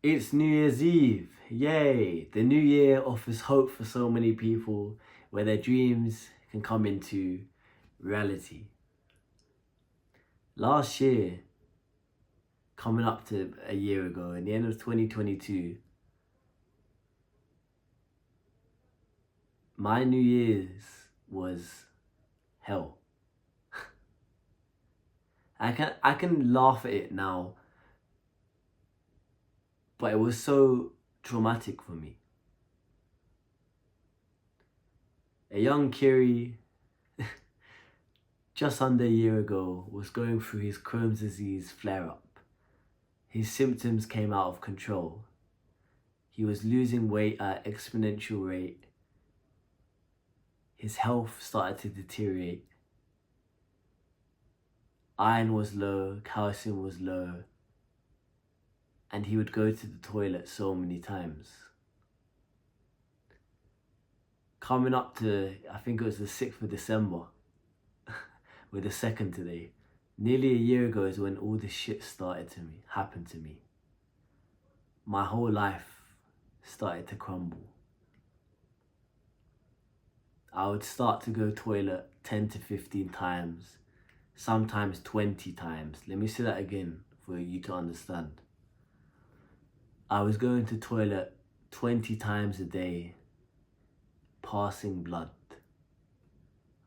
It's New Year's Eve. Yay! The new year offers hope for so many people where their dreams can come into reality. Last year, coming up to a year ago, in the end of 2022, my New Year's was hell. I can laugh at it now, but it was so traumatic for me. A young Kiri, just under a year ago, was going through his Crohn's disease flare-up. His symptoms came out of control. He was losing weight at an exponential rate. His health started to deteriorate. Iron was low, calcium was low, and he would go to the toilet so many times. Coming up to, I think it was the 6th of December, we're the 2nd today. Nearly a year ago is when all this shit happened to me. My whole life started to crumble. I would start to go toilet 10 to 15 times, sometimes 20 times. Let me say that again for you to understand. I was going to toilet 20 times a day, passing blood.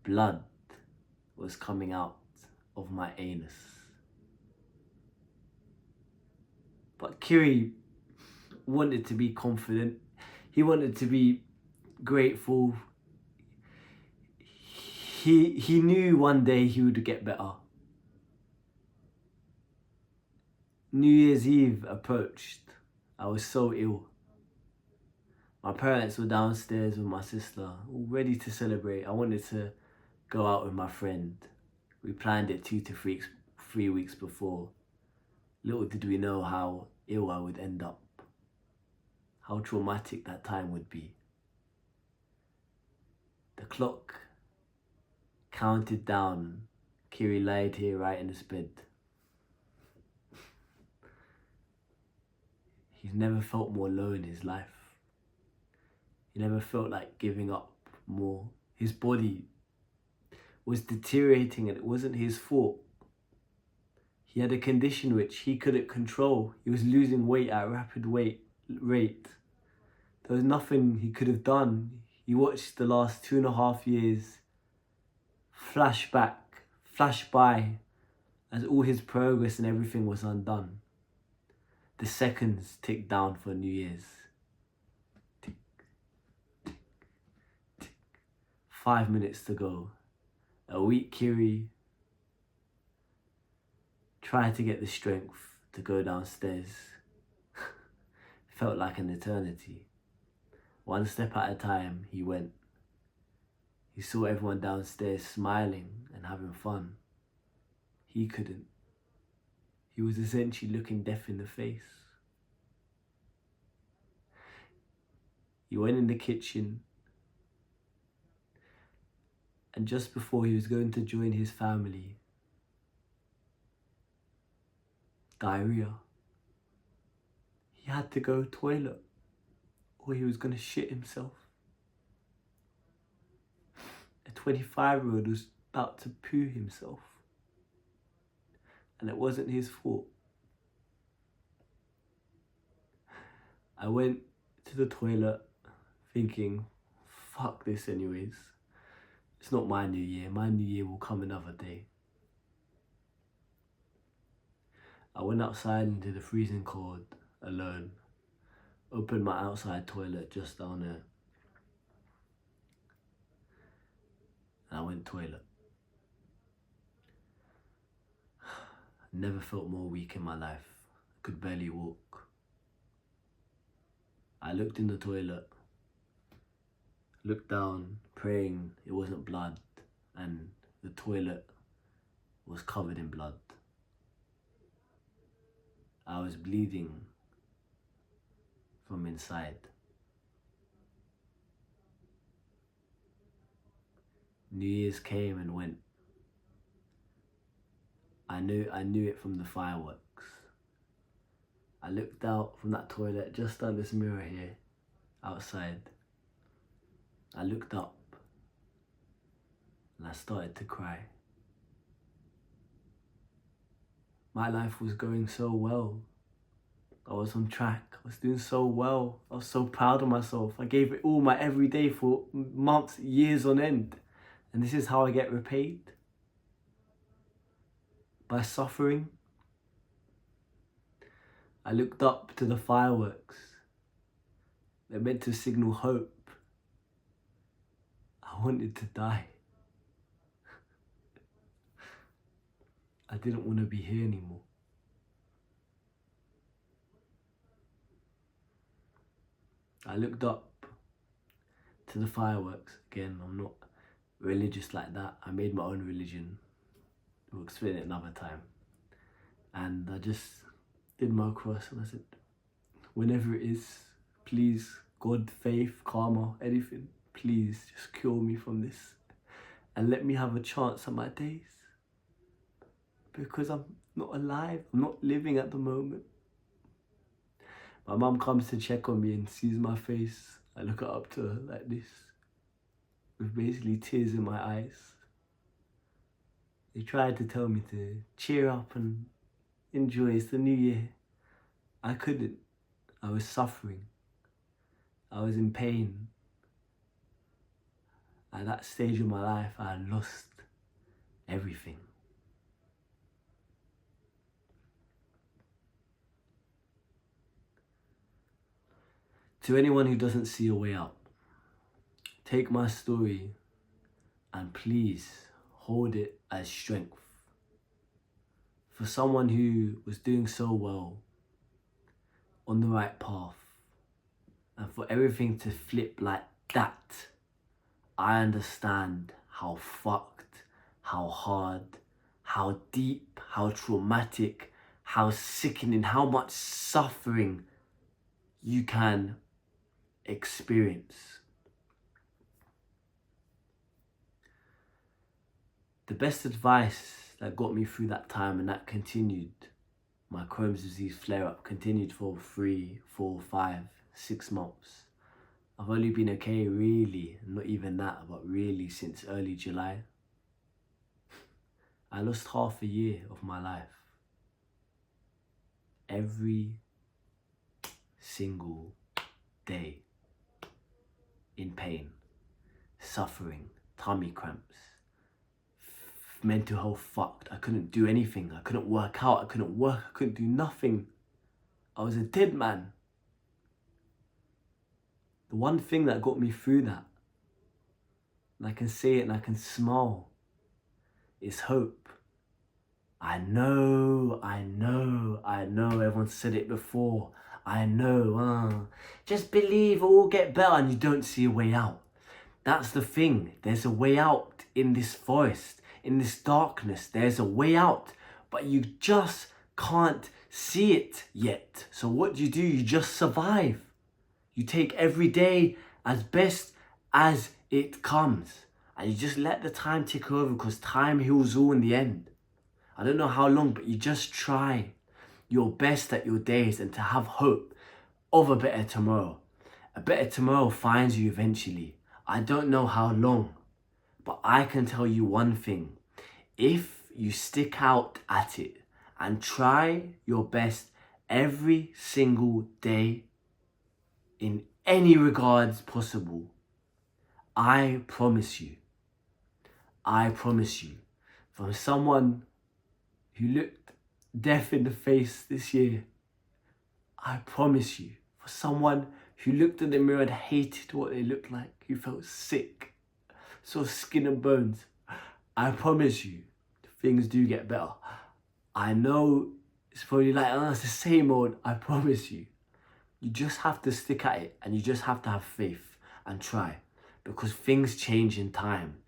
Blood was coming out of my anus. But Kiri wanted to be confident. He wanted to be grateful. He knew one day he would get better. New Year's Eve approached. I was so ill. My parents were downstairs with my sister, all ready to celebrate. I wanted to go out with my friend. We planned it 2 to 3 weeks before. Little did we know how ill I would end up. How traumatic that time would be. The clock counted down. Kiri lied here right in his bed. He's never felt more low in his life. He never felt like giving up more. His body was deteriorating and it wasn't his fault. He had a condition which he couldn't control. He was losing weight at a rapid rate. There was nothing he could have done. He watched the last 2.5 years flash by, as all his progress and everything was undone. The seconds ticked down for New Year's. Tick, tick, tick. 5 minutes to go. A weak Kiri tried to get the strength to go downstairs. Felt like an eternity. One step at a time, he went. He saw everyone downstairs smiling and having fun. He couldn't. He was essentially looking death in the face. He went in the kitchen, and just before he was going to join his family, diarrhea. He had to go toilet or he was going to shit himself. A 25-year-old was about to poo himself. And it wasn't his fault. I went to the toilet thinking, fuck this anyways. It's not my new year. My new year will come another day. I went outside into the freezing cold alone. Opened my outside toilet just down there. And I went toilet. Never felt more weak in my life. I could barely walk. I looked in the toilet, looked down, praying it wasn't blood, and the toilet was covered in blood. I was bleeding from inside. New Year's came and went. I knew it from the fireworks. I looked out from that toilet just on this mirror here, outside. I looked up and I started to cry. My life was going so well. I was on track. I was doing so well. I was so proud of myself. I gave it all my every day for months, years on end. And this is how I get repaid? By suffering. I looked up to the fireworks. They're meant to signal hope. I wanted to die. I didn't want to be here anymore. I looked up to the fireworks. Again, I'm not religious like that. I made my own religion. We'll explain it another time. And I just did my cross and I said, whenever it is, please, God, faith, karma, anything, please just cure me from this and let me have a chance at my days. Because I'm not alive, I'm not living at the moment. My mum comes to check on me and sees my face. I look up to her like this, with basically tears in my eyes. They tried to tell me to cheer up and enjoy, it's the new year. I couldn't. I was suffering. I was in pain. At that stage of my life, I had lost everything. To anyone who doesn't see a way out, take my story and please hold it as strength. For someone who was doing so well, on the right path, and for everything to flip like that, I understand how fucked, how hard, how deep, how traumatic, how sickening, how much suffering you can experience. The best advice that got me through that time, and that continued, my Crohn's disease flare-up continued for 3, 4, 5, 6 months. I've only been okay, really, not even that, but really since early July. I lost half a year of my life. Every single day. In pain, suffering, tummy cramps, mental health fucked. I couldn't do anything. I couldn't work out. I couldn't work. I couldn't do nothing. I was a dead man. The one thing that got me through that, and I can say it and I can smile, is hope. I know, everyone said it before. I know, just believe it will get better, and you don't see a way out. That's the thing. There's a way out in this forest, in this darkness. There's a way out, but you just can't see it yet. So what do? You just survive. You take every day as best as it comes, and you just let the time tick over, because time heals all in the end. I don't know how long, but you just try your best at your days and to have hope of a better tomorrow. A better tomorrow finds you eventually. I don't know how long, but I can tell you one thing. If you stick out at it and try your best every single day in any regards possible, I promise you, from someone who looked death in the face this year, I promise you, for someone who looked in the mirror and hated what they looked like, who felt sick, saw skin and bones, I promise you, things do get better. I know it's probably like, oh, it's the same old, I promise you. You just have to stick at it, and you just have to have faith and try, because things change in time.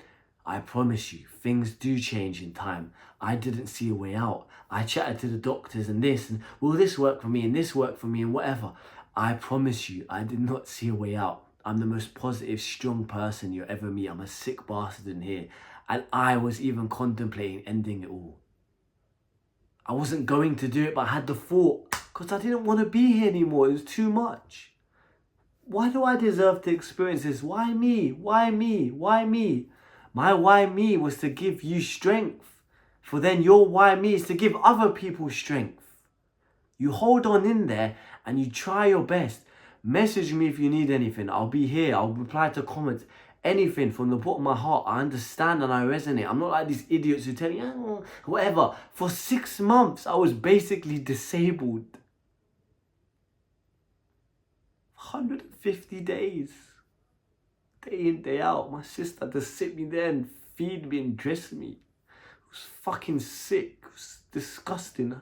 I promise you, things do change in time. I didn't see a way out. I chatted to the doctors and this, and will this work for me, and this work for me, and whatever. I promise you, I did not see a way out. I'm the most positive, strong person you'll ever meet. I'm a sick bastard in here. And I was even contemplating ending it all. I wasn't going to do it, but I had the thought. Because I didn't want to be here anymore. It was too much. Why do I deserve to experience this? Why me? Why me? Why me? My why me was to give you strength. For then your why me is to give other people strength. You hold on in there and you try your best. Message me if you need anything. I'll be here. I'll reply to comments. Anything from the bottom of my heart. I understand and I resonate. I'm not like these idiots who tell you, oh, whatever. For 6 months, I was basically disabled. 150 days. Day in, day out. My sister had to sit me there and feed me and dress me. It was fucking sick. It was disgusting.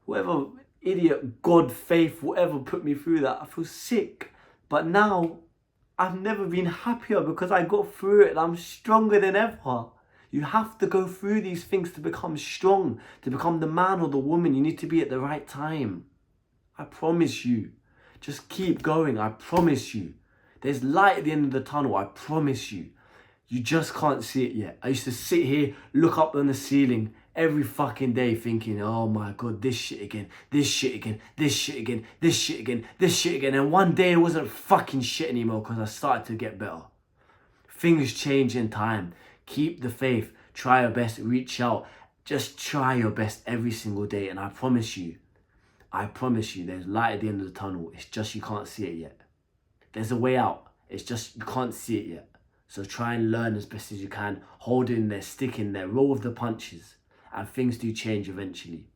Whoever idiot, God, faith, whatever put me through that, I feel sick. But now, I've never been happier because I got through it and I'm stronger than ever. You have to go through these things to become strong, to become the man or the woman you need to be at the right time. I promise you. Just keep going, I promise you. There's light at the end of the tunnel, I promise you. You just can't see it yet. I used to sit here, look up on the ceiling every fucking day thinking, oh my God, this shit again, this shit again, this shit again, this shit again, this shit again. And one day it wasn't fucking shit anymore because I started to get better. Things change in time. Keep the faith. Try your best. Reach out. Just try your best every single day. And I promise you, there's light at the end of the tunnel. It's just you can't see it yet. There's a way out. It's just you can't see it yet. So try and learn as best as you can. Hold in there, stick in there, roll with the punches. And things do change eventually.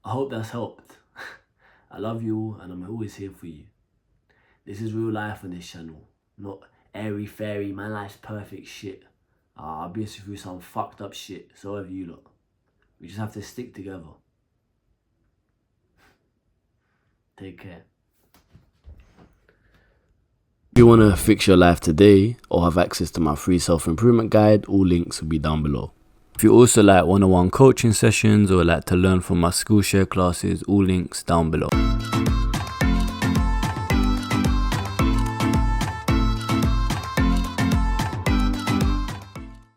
I hope that's helped. I love you all and I'm always here for you. This is real life on this channel. Not airy fairy, my life's perfect shit. I'll be through some fucked up shit. So have you lot. We just have to stick together. Take care. If you want to fix your life today or have access to my free self-improvement guide, all links will be down below. If you also like one-on-one coaching sessions or like to learn from my Skool share classes, all links down below.